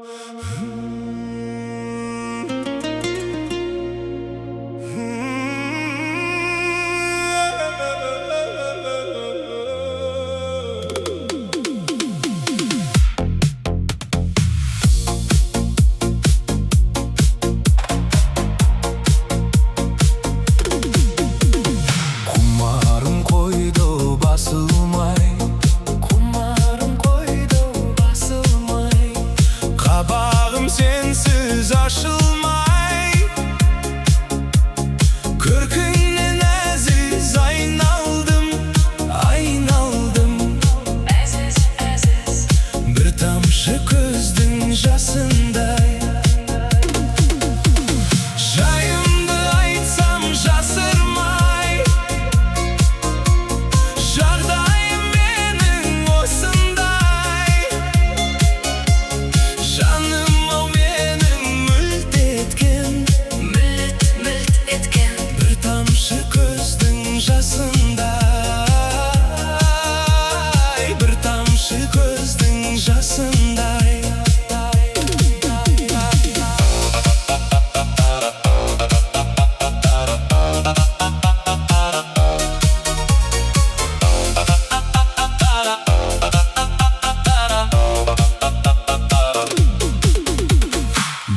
Kumarım koydu basılmay, kabağım sensiz aşılmay. Körkünden aziz aynaldım, bir tamşı közdün jasınday. Jayımdı aytsam jasırmay, jardayım menin osunday. Жаным ау менің мүлт еткен, бір тамшы көздің жасындай, бір тамшы көздің жасындай.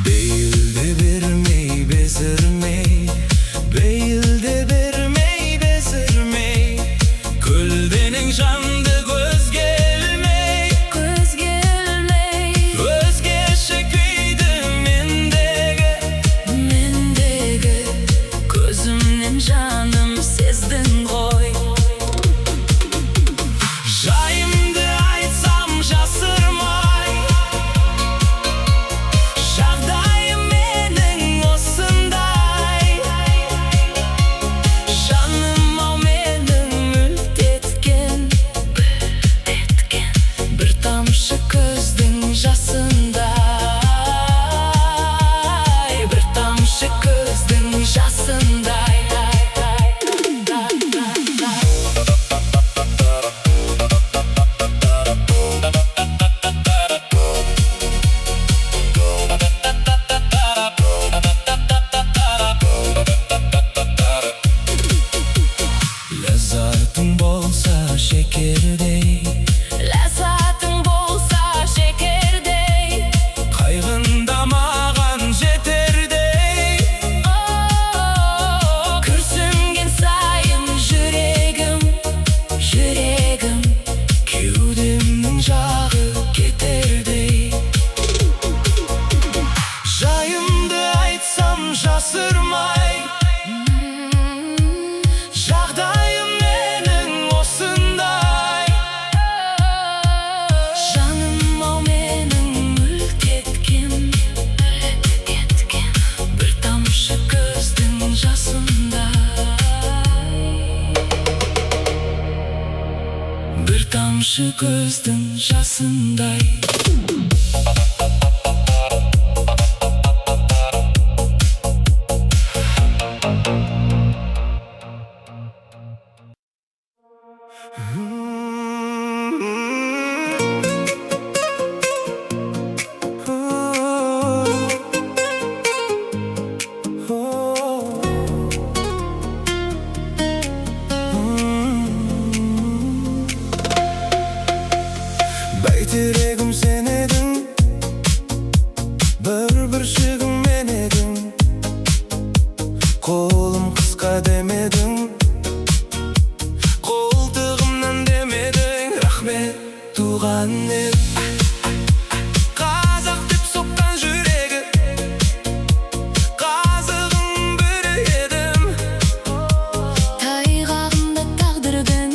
Beyilde vermey bezirmey, beyilde vermey bezirmey. Köldenin jandı göz gelmey, özge şekiydi mendegi. Gözümden canım sezdin koy. Jayımdı aytsam jasırmay, jardayım menin osunday. Жаным ау менің мүлт еткен, бір тамшы көздің жасындай, бір тамшы көздің жасындай. Ләззатың болса шекердей, Ләззатың болса шекердей, қайғында маған жетердей. күрсінген сайын жүрегім, Кеудемнің жағы кетердей. Жайымды айтсам жасырмай, жағдайым менің осындай. жаным ау менің мүлт еткен, бір тамшы көздің жасындай, Bir тамшы көздің жасындай. Бәйтерегім сен едің, бір шегім мен едің. Қолым қысқа демедің, қолтығымнан демедің. Рахмет туған ел, қазақ деп соққан жүрегі, қазығың бірі едім. тайғағында тағдырдың,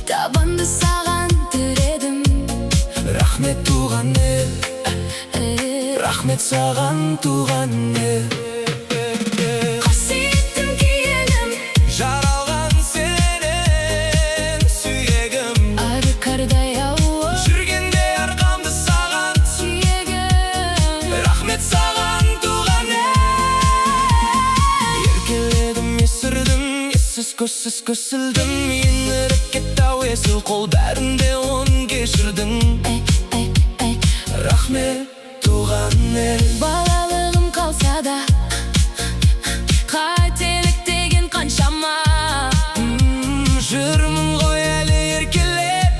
табанды саған тіредім. Рахмет туған ел, рахмет саған туған ел. Қасиеттім киелім, Жаралған сенен сүйегім, ары қардай ауыр жүргенде арқамды саған сүйегім. рахмет саған туған ел. Еркеледім, есірдім, ессіз көзсіз көсілдім. Еңіріп кетті ау есіл қол, бәрінде он кешірдің. Рахмет, туған ел. Балалығым қалса да қателік деген қаншама. Жүрмін ғой әлі еркелеп,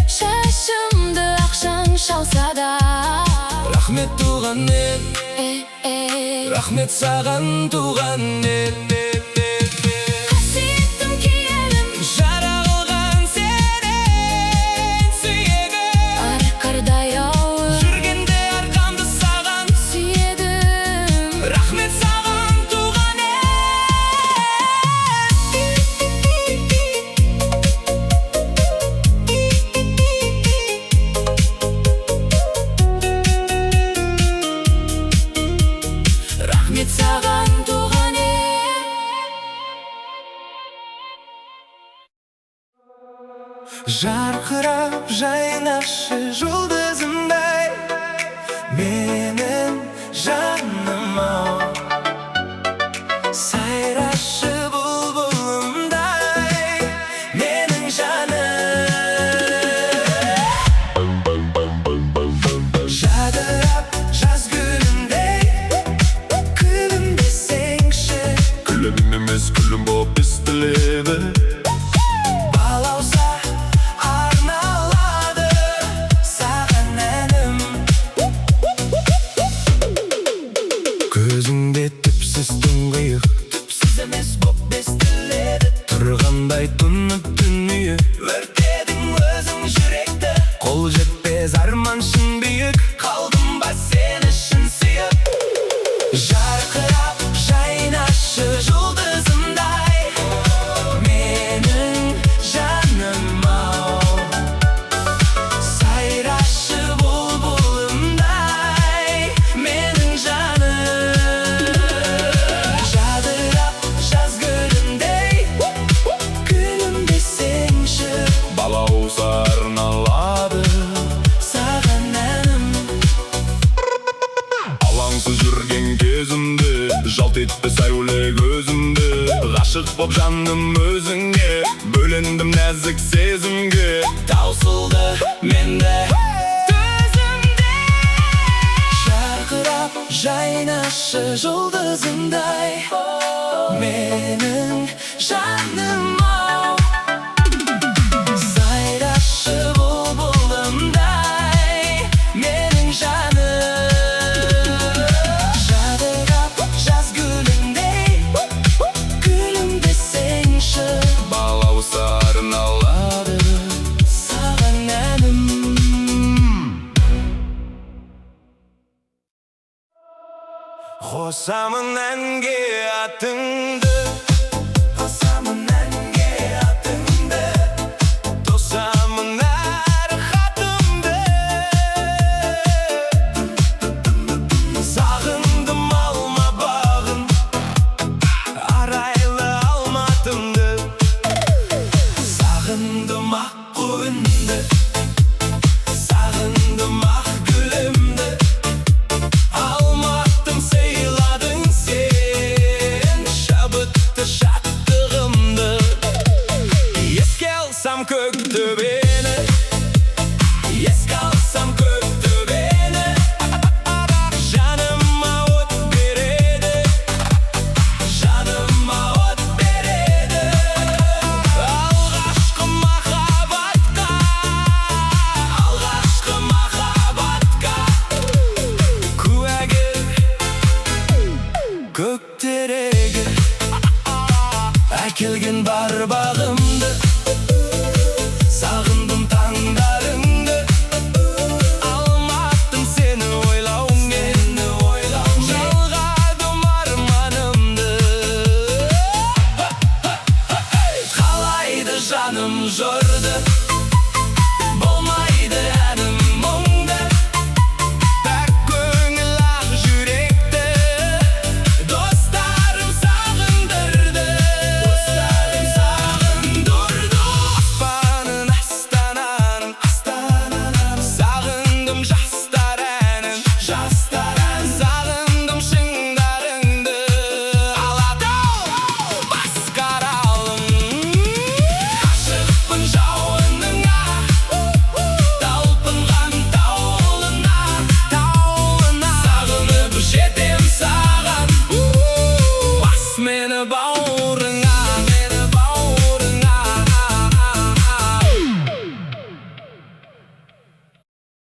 Шашымды ақшаң шалса да. Рахмет, туған ел. Рахмет саған, туған ел. Қасиеттім киелім, Жаралған сенен сүйегім, арқардай ауыр жүргенде арқамды саған сүйедім. Рахмет саған, туған ел. Рахмет саған, туған ел. Жарқырап жайнашы жұлдызымдай, менің жаным-ау. Сайрашы бұлбұлымдай, менің жаным. Жадырап жаз гүліндей, күлімдесеңші. Күлім емес күлім боп естіледі. Балауса арналады саған әнім. Көзіңде түпсіз тұңғиық, түпсіз емес боп естіледі. Тұрғандай тұнып дүние, өртедің өзің жүректі. Қол жетпес арманшын биік, қалдым ба сен үшін сүйіп. Жарқырап жайнашы жұлдызымдай, менің жаным-ау. Сайрашы бұлбұлымдай, менің жаным. Жадырап жаз гүліндей, күлімдесеңші. Балауса арналады Саған әнім. алаңсыз жүрген кезімді, жалт етпе сәуле көзімді. Ғашық боп жаным өзіңе, бөлендім нәзік сезімге. Таусылды менде төзімде. Жарқырап жайнашы жұлдызымдай, менің жаным-ау. Сайрашы бұлбұлымдай, менің жаным. Жадырап жаз гүліндей, күлімдесеңші. Балауса арналады Саған әнім. Қосамын әнге атыңды, қосамын әнге атыңды. Тосамын әр хатымды, сағындым алма бағын, арайлы алматымды. Сағындым ақ қуынды, сағындым ақ гүлімді. Алматым сыйладың сен, шабыт meni bog'lab